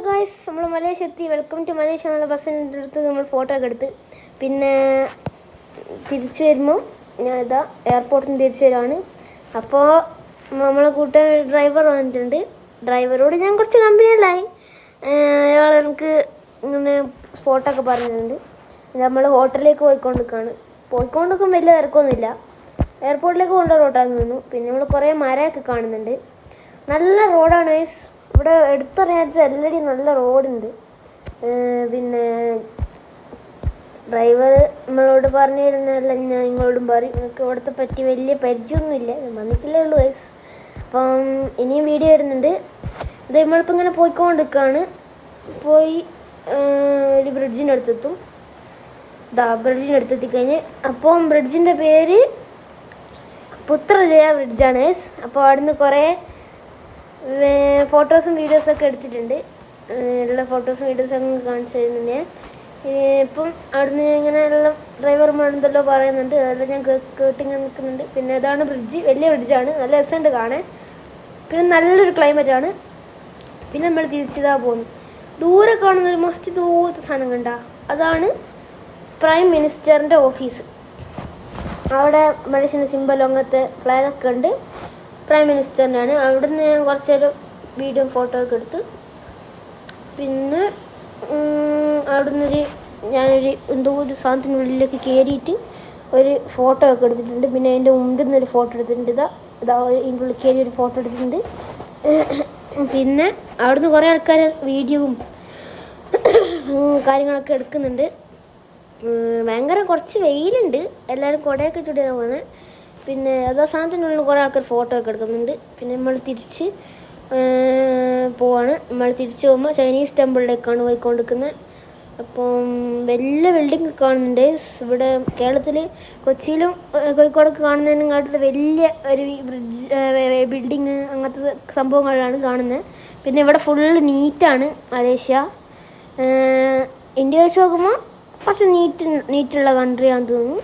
Guys, നമ്മൾ Malaysia എത്തി. Welcome to Malaysia എന്നുള്ള ബസ്സിൻ്റെ അടുത്ത് നമ്മൾ ഫോട്ടോ ഒക്കെ എടുത്ത് പിന്നെ തിരിച്ചു വരുമ്പോൾ ഞാൻ ഇതാ എയർപോർട്ടിൽ നിന്ന് തിരിച്ചു വരുവാണ്. അപ്പോൾ നമ്മളെ കൂട്ടാൻ ഡ്രൈവർ വന്നിട്ടുണ്ട്. ഡ്രൈവറോട് ഞാൻ കുറച്ച് കമ്പനിയിലായി. അയാൾ എനിക്ക് ഇങ്ങനെ സ്പോട്ടൊക്കെ പറഞ്ഞിട്ടുണ്ട്. നമ്മൾ ഹോട്ടലിലേക്ക് പോയിക്കൊണ്ടിരിക്കും വലിയ തിരക്കൊന്നുമില്ല. എയർപോർട്ടിലേക്ക് കൊണ്ടുപോയി റോട്ടാന്ന് നിന്നു. പിന്നെ നമ്മൾ കുറേ മരമൊക്കെ കാണുന്നുണ്ട്. നല്ല റോഡാണ്. ഇവിടെ എടുത്തറിയാച്ച എല്ലായിടയും നല്ല റോഡുണ്ട്. പിന്നെ ഡ്രൈവർ നമ്മളോട് പറഞ്ഞു തരുന്നതല്ല ഞാൻ നിങ്ങളോടും പറയും. നിങ്ങൾക്ക് ഇവിടുത്തെ പറ്റി വലിയ പരിചയമൊന്നുമില്ല, വന്നിട്ടില്ലേ ഉള്ളൂ ഗൈസ്. അപ്പം ഇനിയും വീഡിയോ വരുന്നുണ്ട്. ഇത് നമ്മളിപ്പോൾ ഇങ്ങനെ പോയിക്കൊണ്ടിരിക്കുകയാണ്. പോയി ഒരു ബ്രിഡ്ജിൻ്റെ അടുത്തെത്തും. ബ്രിഡ്ജിൻ്റെ അടുത്തെത്തിക്കഴിഞ്ഞ് അപ്പം ബ്രിഡ്ജിൻ്റെ പേര് പുത്രജയ ബ്രിഡ്ജാണ് ഗൈസ്. അപ്പോൾ അവിടുന്ന് കുറേ ഫോട്ടോസും വീഡിയോസൊക്കെ എടുത്തിട്ടുണ്ട്. എല്ലാ ഫോട്ടോസും വീഡിയോസൊക്കെ കാണിച്ചു തരുന്നുണ്ട്. ഇപ്പം അവിടുന്ന് ഇങ്ങനെ എല്ലാം ഡ്രൈവർമാരെന്തല്ലോ പറയുന്നുണ്ട്, അതെല്ലാം ഞാൻ കേട്ടിങ്ങനെ നിൽക്കുന്നുണ്ട്. പിന്നെ ഇതാണ് ബ്രിഡ്ജ്, വലിയ ബ്രിഡ്ജാണ്, നല്ല രസമുണ്ട് കാണാൻ. പിന്നെ നല്ലൊരു ക്ലൈമറ്റാണ്. പിന്നെ നമ്മൾ തിരിച്ചിതാ പോകുന്നു. ദൂരെ കാണുന്ന ഒരു മസ്റ്റ് ദൂരത്തെ സാധനം കണ്ട, അതാണ് പ്രൈം മിനിസ്റ്ററിൻ്റെ ഓഫീസ്. അവിടെ മലേഷ്യൻ്റെ സിംബലും അങ്ങനത്തെ ഫ്ലാഗൊക്കെ ഉണ്ട്. പ്രൈം മിനിസ്റ്ററിൻ്റെ ആണ്. അവിടുന്ന് ഞാൻ കുറച്ച് നേരം വീഡിയോ ഫോട്ടോ ഒക്കെ എടുത്ത് പിന്നെ അവിടുന്ന് ഞാനൊരു എന്തോ ഒരു സാധനത്തിനുള്ളിലേക്ക് കയറിയിട്ട് ഒരു ഫോട്ടോ ഒക്കെ എടുത്തിട്ടുണ്ട്. പിന്നെ അതിൻ്റെ മുമ്പിൽ നിന്നൊരു ഫോട്ടോ എടുത്തിട്ടുണ്ട്. ഇതാ ഇതിൻ്റെ ഉള്ളിൽ കയറി ഒരു ഫോട്ടോ എടുത്തിട്ടുണ്ട്. പിന്നെ അവിടുന്ന് കുറേ ആൾക്കാർ വീഡിയോയും കാര്യങ്ങളൊക്കെ എടുക്കുന്നുണ്ട്. ഭയങ്കര കുറച്ച് വെയിലുണ്ട്, എല്ലാവരും കുടയൊക്കെ ചൂടിയാണ് പോകുന്നത്. പിന്നെ അതാ സാധനത്തിനുള്ളിൽ കുറേ ആൾക്കാർ ഫോട്ടോ ഒക്കെ എടുക്കുന്നുണ്ട്. പിന്നെ നമ്മൾ തിരിച്ച് പോവാണ്. നമ്മൾ തിരിച്ച് പോകുമ്പോൾ ചൈനീസ് ടെമ്പിളിലേക്കാണ് പോയിക്കൊണ്ടിരിക്കുന്നത്. അപ്പം വലിയ ബിൽഡിംഗ് കാണുന്നുണ്ട്. ഇവിടെ കേരളത്തിൽ കൊച്ചിയിലും കോഴിക്കോടൊക്കെ കാണുന്നതിനെക്കാട്ടിൽ വലിയ ഒരു ബിൽഡിങ് അങ്ങനത്തെ സംഭവങ്ങളാണ് കാണുന്നത്. പിന്നെ ഇവിടെ ഫുള്ള് നീറ്റാണ് മലേഷ്യ. ഇന്ത്യ വെച്ച് നോക്കുമ്പോൾ കുറച്ച് നീറ്റുള്ള കൺട്രിയാണെന്ന് തോന്നുന്നു.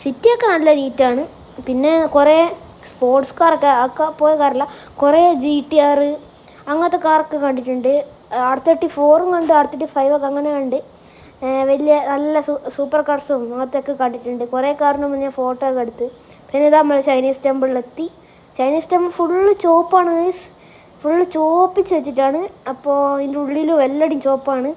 സിറ്റിയൊക്കെ നല്ല നീറ്റാണ്. പിന്നെ കുറേ സ്പോർട്സ് കാറൊക്കെ പോയ കാറില്ല, കുറേ GTR അങ്ങനത്തെ കാറൊക്കെ കണ്ടിട്ടുണ്ട്. R34 കണ്ട്, R35 ഒക്കെ അങ്ങനെ കണ്ട്. വലിയ നല്ല സൂപ്പർ കാർസും അങ്ങനത്തെയൊക്കെ കണ്ടിട്ടുണ്ട്. കുറേ കാറിന് മുന്നേ ഫോട്ടോ ഒക്കെ എടുത്ത്. പിന്നെ ഇതാ നമ്മൾ ചൈനീസ് ടെമ്പിളിലെത്തി. ചൈനീസ് ടെമ്പിൾ ഫുള്ള് ചുവപ്പാണ്, ഫുള്ള് ചോപ്പിച്ച് വെച്ചിട്ടാണ്. അപ്പോൾ ഇതിൻ്റെ ഉള്ളിലും എല്ലായിടും ചുവപ്പാണ്.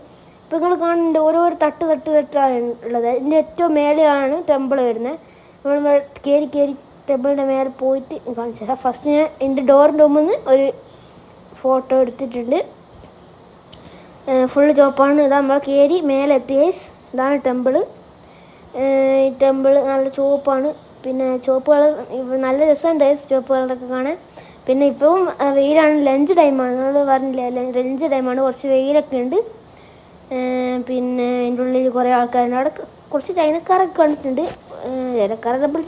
ഇപ്പോൾ നിങ്ങൾ കാണുന്നുണ്ട് ഓരോരോ തട്ടാണ് ഉള്ളത്. ഇതിൻ്റെ ഏറ്റവും മേലെയാണ് ടെമ്പിൾ വരുന്നത്. നമ്മൾ കയറി ടെമ്പിളിൻ്റെ മേലെ പോയിട്ട് കാണിച്ചു തരാം. ഫസ്റ്റ് ഞാൻ എൻ്റെ ഡോറിൻ്റെ മുമ്പിൽ നിന്ന് ഒരു ഫോട്ടോ എടുത്തിട്ടുണ്ട്. ഫുള്ള് ചുവപ്പാണ്. ഇതാ നമ്മൾ കയറി മേലെ എത്തി ഗൈസ്. ഇതാണ് ടെമ്പിൾ. ഈ ടെമ്പിൾ നല്ല ചുവപ്പാണ്. പിന്നെ ചുവപ്പ് കളർ നല്ല രസമുണ്ട് ഗൈസ്, ചുവപ്പ് കളറൊക്കെ കാണാൻ. പിന്നെ ഇപ്പം വെയിലാണ്, ലഞ്ച് ടൈമാണ്. നമ്മൾ പറഞ്ഞില്ലേ ലഞ്ച് ടൈമാണ്, കുറച്ച് വെയിലൊക്കെ ഉണ്ട്. പിന്നെ അതിൻ്റെ ഉള്ളിൽ കുറേ ആൾക്കാരുണ്ട്. അവിടെ കുറച്ച് ചൈനക്കാരൊക്കെ കണ്ടിട്ടുണ്ട്.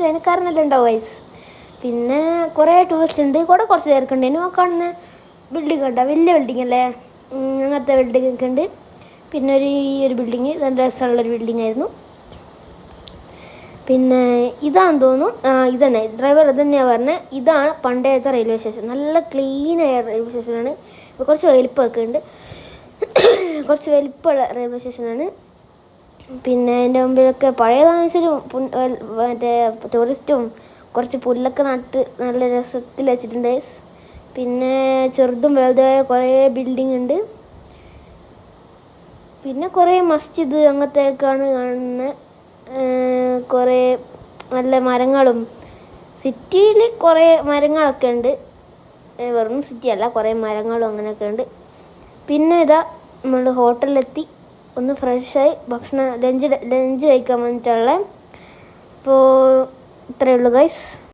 ചൈനക്കാരനെല്ലാം ഉണ്ടാവും ഗൈസ്. പിന്നെ കുറേ ടൂറിസ്റ്റ് ഉണ്ട്. കൂടെ കുറച്ച് പേർക്കുണ്ട്. ഇനി കാണുന്ന ബിൽഡിംഗ് ഉണ്ടോ, വലിയ ബിൽഡിംഗ് അല്ലേ, അങ്ങനത്തെ ബിൽഡിംഗ് ഒക്കെ ഉണ്ട്. പിന്നെ ഈ ഒരു ബിൽഡിങ് നല്ല രസമുള്ളൊരു ബിൽഡിംഗ് ആയിരുന്നു. പിന്നെ ഇതാണെന്ന് തോന്നുന്നു, ഇതന്നെ ഡ്രൈവർ ഇതന്നെയാണ് പറഞ്ഞത്. ഇതാണ് പണ്ടത്തെ റെയിൽവേ സ്റ്റേഷൻ. നല്ല ക്ലീനായ റെയിൽവേ സ്റ്റേഷനാണ്. ഇപ്പോൾ കുറച്ച് വലിപ്പമൊക്കെ ഉണ്ട്, കുറച്ച് വലിപ്പമുള്ള റെയിൽവേ സ്റ്റേഷനാണ്. പിന്നെ അതിൻ്റെ മുമ്പിലൊക്കെ പഴയതാണെങ്കിലും മറ്റേ ടൂറിസ്റ്റും കുറച്ച് പുല്ലൊക്കെ നട്ട് നല്ല രസത്തിൽ വെച്ചിട്ടുണ്ട്. പിന്നെ ചെറുതും വലുതായ കുറേ ബിൽഡിംഗ് ഉണ്ട്. പിന്നെ കുറേ മസ്ജിദ് അങ്ങനത്തെയൊക്കെയാണ് കാണുന്നത്. കുറേ നല്ല മരങ്ങളും, സിറ്റിയിൽ കുറേ മരങ്ങളൊക്കെ ഉണ്ട്. വെറും സിറ്റി അല്ല, കുറേ മരങ്ങളും അങ്ങനെയൊക്കെ ഉണ്ട്. പിന്നെ ഇതാ നമ്മൾ ഹോട്ടലിലെത്തി. ഒന്ന് ഫ്രഷായി ലഞ്ച് കഴിക്കാൻ വേണ്ടിയിട്ടുള്ള. അപ്പോൾ ഇത്രയേ ഉള്ളൂ ഗൈസ്.